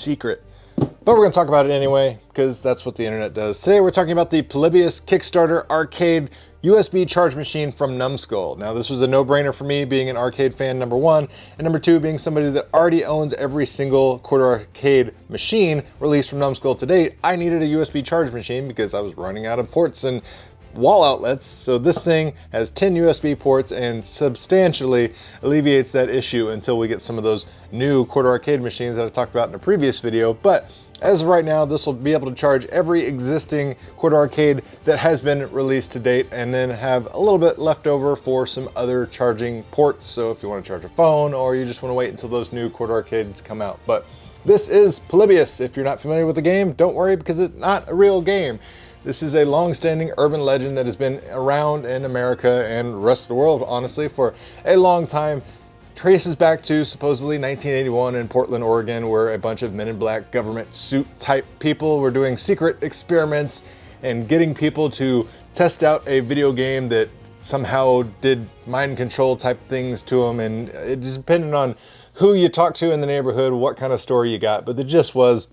secret. But we're going to talk about it anyway, because that's what the internet does. Today we're talking about the Polybius Kickstarter Arcade USB charge machine from Numskull. Now this was a no-brainer for me, being an arcade fan, number one, and number two, being somebody that already owns every single Quarter Arcade machine released from Numskull to date. I needed a USB charge machine because I was running out of ports and wall outlets. So this thing has 10 USB ports and substantially alleviates that issue until we get some of those new Quarter Arcade machines that I talked about in a previous video. But as of right now, this will be able to charge every existing Quarter Arcade that has been released to date, and then have a little bit left over for some other charging ports. So if you want to charge a phone, or you just want to wait until those new Quarter Arcades come out. But this is Polybius. If you're not familiar with the game, don't worry, because it's not a real game. This is a long-standing urban legend that has been around in America and the rest of the world, honestly, for a long time. Traces back to supposedly 1981 in Portland, Oregon, where a bunch of men in black government suit type people were doing secret experiments and getting people to test out a video game that somehow did mind control type things to them. And it depended on who you talked to in the neighborhood, what kind of story you got. But the gist was,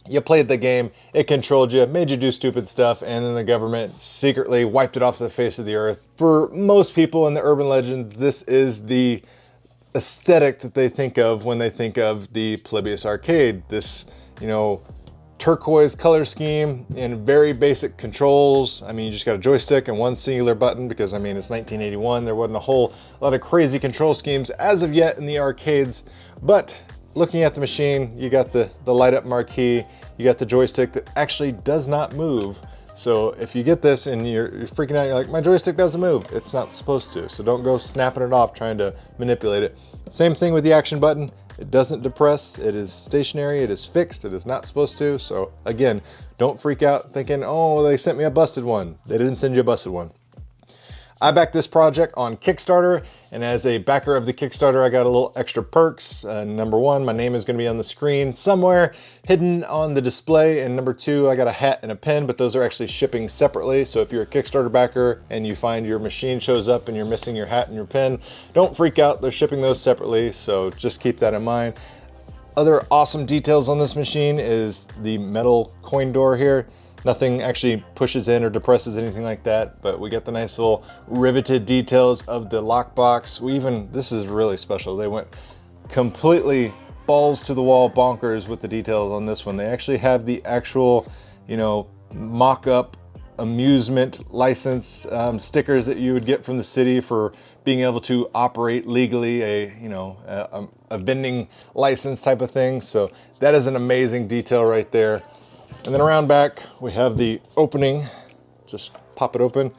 you played the game, it controlled you, made you do stupid stuff, and then the government secretly wiped it off the face of the earth. For most people in the urban legend, this is the aesthetic that they think of when they think of the Polybius Arcade. This, you know, turquoise color scheme and very basic controls. I mean, you just got a joystick and one singular button, because I mean, it's 1981. There wasn't a whole lot of crazy control schemes as of yet in the arcades. But looking at the machine, you got the light up marquee, you got the joystick that actually does not move. So if you get this and you're freaking out, you're like, my joystick doesn't move. It's not supposed to. So don't go snapping it off trying to manipulate it. Same thing with the action button. It doesn't depress. It is stationary. It is fixed. It is not supposed to. So again, don't freak out thinking, oh, they sent me a busted one. They didn't send you a busted one. I backed this project on Kickstarter, and as a backer of the Kickstarter, I got a little extra perks. Number one, my name is going to be on the screen somewhere hidden on the display, and number two, I got a hat and a pen, but those are actually shipping separately. So if you're a Kickstarter backer and you find your machine shows up and you're missing your hat and your pen, don't freak out. They're shipping those separately, so just keep that in mind. Other awesome details on this machine is the metal coin door here. Nothing actually pushes in or depresses anything like that, but we get the nice little riveted details of the lockbox. This is really special. They went completely balls to the wall bonkers with the details on this one. They actually have the actual, you know, mock-up amusement license stickers that you would get from the city for being able to operate legally a vending license type of thing. So that is an amazing detail right there. And then around back, we have the opening. Just pop it open,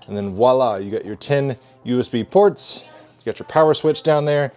and then voila, you got your 10 USB ports. You got your power switch down there,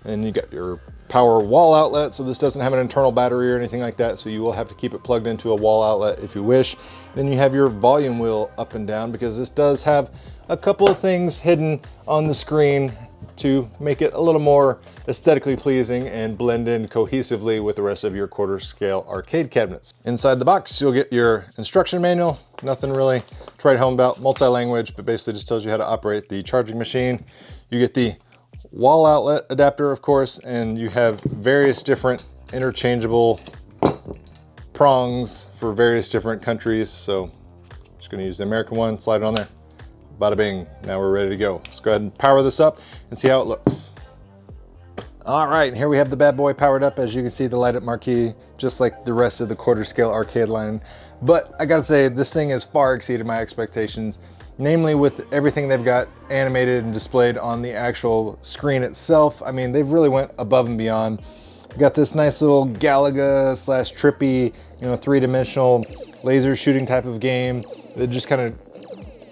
and you got your power wall outlet. So this doesn't have an internal battery or anything like that, so you will have to keep it plugged into a wall outlet if you wish. Then you have your volume wheel up and down, because this does have a couple of things hidden on the screen to make it a little more aesthetically pleasing and blend in cohesively with the rest of your quarter scale arcade cabinets. Inside the box, you'll get your instruction manual. Nothing really to write home about, multi-language, but basically just tells you how to operate the charging machine. You get the wall outlet adapter, of course, and you have various different interchangeable prongs for various different countries. So I'm just gonna use the American one, slide it on there. Bada bing, now we're ready to go. Let's go ahead and power this up and see how it looks. All right, here we have the bad boy powered up. As you can see, the light up marquee, just like the rest of the quarter scale arcade line. But I gotta say, this thing has far exceeded my expectations, namely with everything they've got animated and displayed on the actual screen itself. I mean, they've really went above and beyond. You got this nice little Galaga / trippy, you know, three-dimensional laser shooting type of game that just kind of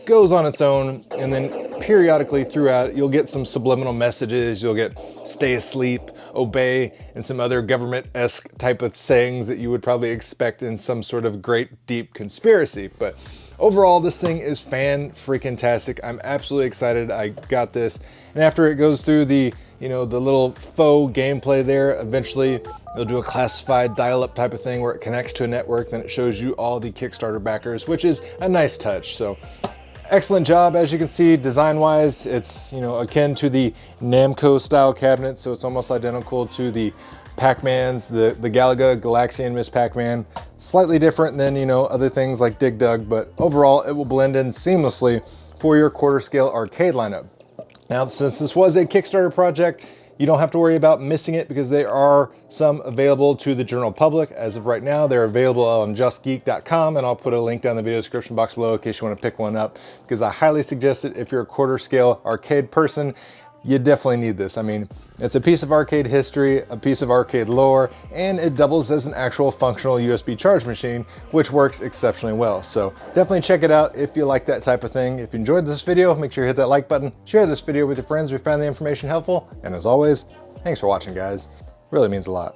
goes on its own, and then periodically throughout you'll get some subliminal messages. You'll get stay asleep, obey, and some other government-esque type of sayings that you would probably expect in some sort of great deep conspiracy. But overall, this thing is fan-freaking-tastic. I'm absolutely excited I got this, and after it goes through the, you know, the little faux gameplay there, eventually they'll do a classified dial-up type of thing where it connects to a network. Then it shows you all the Kickstarter backers, which is a nice touch. So excellent job. As you can see, design-wise, it's, you know, akin to the Namco style cabinet, so it's almost identical to the Pac-Mans, the Galaga, Galaxian, Miss Pac-Man. Slightly different than, you know, other things like Dig Dug, but overall it will blend in seamlessly for your quarter scale arcade lineup. Now, since this was a Kickstarter project, you don't have to worry about missing it because there are some available to the general public. As of right now, they're available on justgeek.com, and I'll put a link down in the video description box below in case you want to pick one up, because I highly suggest it if you're a quarter scale arcade person. You definitely need this. I mean, it's a piece of arcade history, a piece of arcade lore, and it doubles as an actual functional USB charge machine, which works exceptionally well. So definitely check it out if you like that type of thing. If you enjoyed this video, make sure you hit that like button, share this video with your friends if you found the information helpful, and as always, thanks for watching, guys. Really means a lot.